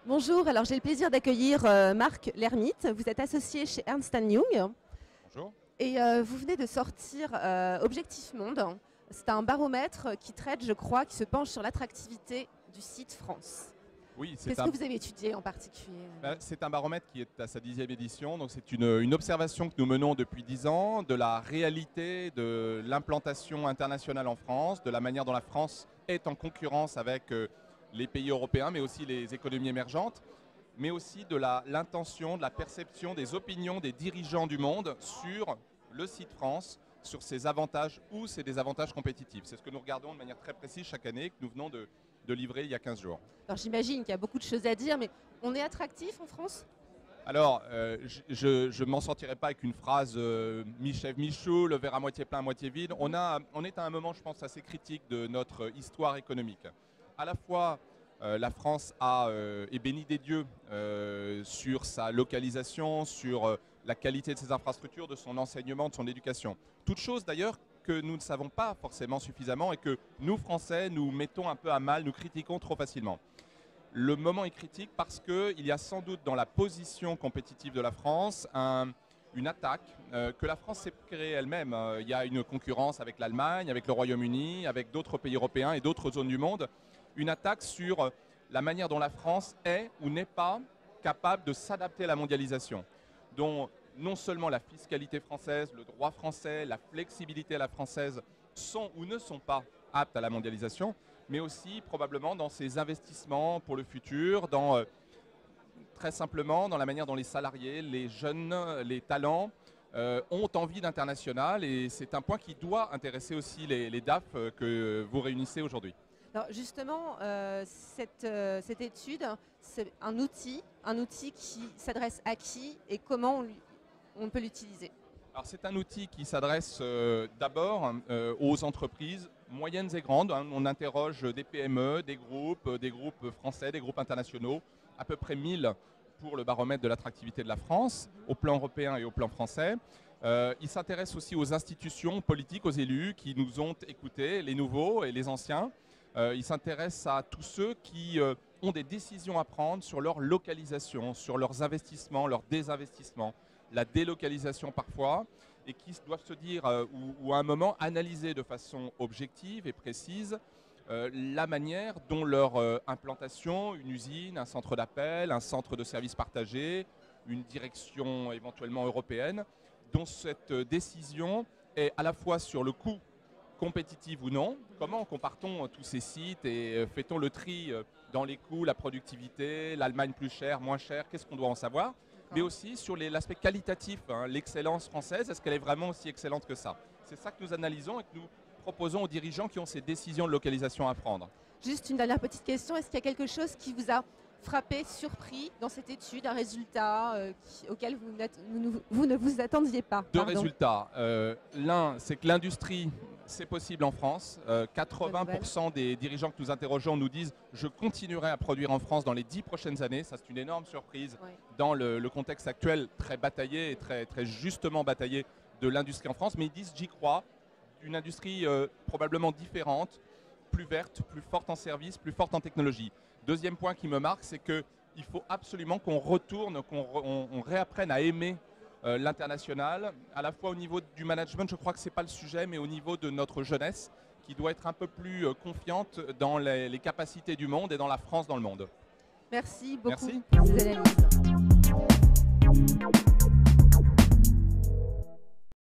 Bonjour, alors j'ai le plaisir d'accueillir Marc Lermite. Vous êtes associé chez Ernst & Young. Bonjour. Et vous venez de sortir Objectif Monde. C'est un baromètre qui traite, je crois, qui se penche sur l'attractivité du site France. Oui, qu'est-ce que vous avez étudié en particulier? C'est un baromètre qui est à sa 10e édition. Donc c'est une observation que nous menons depuis 10 ans de la réalité de l'implantation internationale en France, de la manière dont la France est en concurrence avec les pays européens, mais aussi les économies émergentes, mais aussi de l'intention, de la perception des opinions des dirigeants du monde sur le site France, sur ses avantages ou ses désavantages compétitifs. C'est ce que nous regardons de manière très précise chaque année, que nous venons de livrer il y a 15 jours. Alors j'imagine qu'il y a beaucoup de choses à dire, mais on est attractif en France? Alors, je ne m'en sortirai pas avec une phrase mi-chèvre, mi-chou, le verre à moitié plein, à moitié vide. On est à un moment, je pense, assez critique de notre histoire économique. À la fois, la France est bénie des dieux sur sa localisation, sur la qualité de ses infrastructures, de son enseignement, de son éducation. Toutes choses d'ailleurs que nous ne savons pas forcément suffisamment et que nous, Français, nous mettons un peu à mal, nous critiquons trop facilement. Le moment est critique parce qu'il y a sans doute dans la position compétitive de la France une attaque que la France s'est créée elle-même. Il y a une concurrence avec l'Allemagne, avec le Royaume-Uni, avec d'autres pays européens et d'autres zones du monde. Une attaque sur la manière dont la France est ou n'est pas capable de s'adapter à la mondialisation, dont non seulement la fiscalité française, le droit français, la flexibilité à la française sont ou ne sont pas aptes à la mondialisation, mais aussi probablement dans ses investissements pour le futur, très simplement dans la manière dont les salariés, les jeunes, les talents ont envie d'international, et c'est un point qui doit intéresser aussi les DAF que vous réunissez aujourd'hui. Alors justement, cette étude, c'est un outil qui s'adresse à qui et comment on peut l'utiliser? Alors c'est un outil qui s'adresse d'abord aux entreprises moyennes et grandes. On interroge des PME, des groupes français, des groupes internationaux, à peu près 1000 pour le baromètre de l'attractivité de la France, au plan européen et au plan français. Il s'intéresse aussi aux institutions politiques, aux élus qui nous ont écoutés, les nouveaux et les anciens. Il s'intéresse à tous ceux qui ont des décisions à prendre sur leur localisation, sur leurs investissements, leurs désinvestissements, la délocalisation parfois, et qui doivent se dire, ou à un moment, analyser de façon objective et précise la manière dont leur implantation, une usine, un centre d'appel, un centre de services partagés, une direction éventuellement européenne, dont cette décision est à la fois sur le coût compétitive ou non, comment compartons tous ces sites et fait-on le tri dans les coûts, la productivité, l'Allemagne plus chère, moins chère, qu'est-ce qu'on doit en savoir, mais aussi sur l'aspect qualitatif, l'excellence française, est-ce qu'elle est vraiment aussi excellente que ça? C'est ça que nous analysons et que nous proposons aux dirigeants qui ont ces décisions de localisation à prendre. Juste une dernière petite question, est-ce qu'il y a quelque chose qui vous a frappé, surpris dans cette étude, un résultat auquel vous ne vous attendiez pas? Deux résultats. L'un, c'est que l'industrie, c'est possible en France. 80% des dirigeants que nous interrogeons nous disent « je continuerai à produire en France dans les 10 prochaines années ». Ça, c'est une énorme surprise dans le contexte actuel très bataillé et très justement bataillé de l'industrie en France. Mais ils disent « j'y crois ». Une industrie probablement différente, plus verte, plus forte en services, plus forte en technologie. Deuxième point qui me marque, c'est qu'il faut absolument qu'on retourne, qu'on réapprenne à aimer l'international, à la fois au niveau du management, je crois que ce n'est pas le sujet, mais au niveau de notre jeunesse, qui doit être un peu plus confiante dans les capacités du monde et dans la France dans le monde. Merci beaucoup. Merci. Pour ces analyses.